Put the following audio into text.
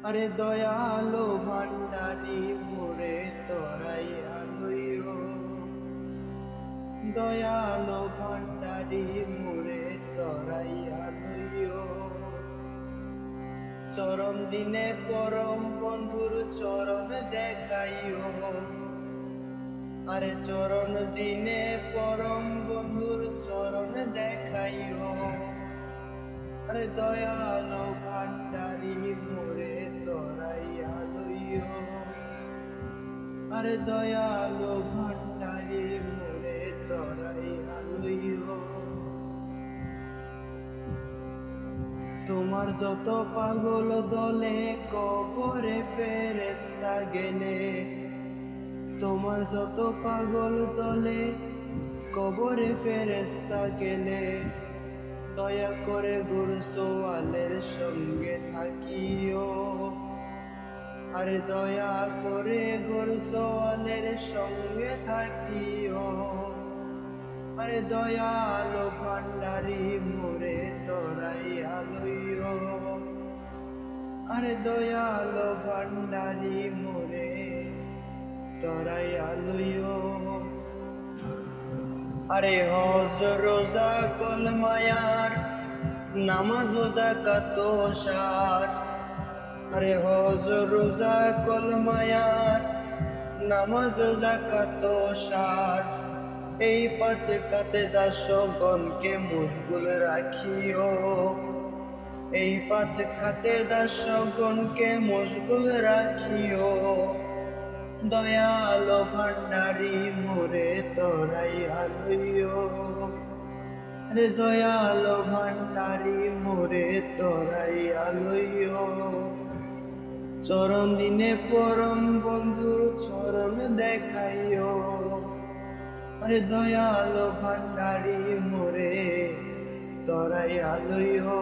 আরে দয়ালো ভান্ডারি মোরে তরাই আলইও, দয়ালো ভান্ডারি মোরে তরাই আলইও। চরম দিনে পরম বন্ধুর চরণ দেখাইও, আরে চরণ দিনে পরম বন্ধুর চরণ দেখাইও। আরে দয়ালো ভান্ডারি মোরে তরাই আলইও, আরে দয়ালো ভান্ডারি মোরে তরাই আলইও। তোমার যত পাগল দলে কবরে ফেরেশতা গেলে, তোমার যত পাগল দলে কবরে ফেরেশতা গেলে, দয়া করে গুরসওয়ালের সঙ্গে থাকিও, আরে দয়া করে গুরসওয়ালের সঙ্গে থাকিও। আরে দয়ালো ভান্ডারি মোরে তরাই আলইও, আরে দয়ালো ভান্ডারি মোরে তরাই আলইও। আরে হজ রোজা কলমায়ার নামাজ যাকাত সার, আরে হজ রোজা কলমায়ার নামাজ যাকাত সার। এই পাঁচ কাতে দাসগণকে মশগুল রাখিও, এই পাঁচ খাতে দাসগণকে মশগুল রাখিও। দয়ালো ভান্ডারি মোরে তরাই আলইও, রে দয়ালো ভান্ডারি মোরে তরাই আলইও। চরণ দিনে পরম বন্ধুর চরণ দেখাইও, আরে দয়ালো ভান্ডারি মোরে তরাই আলইও।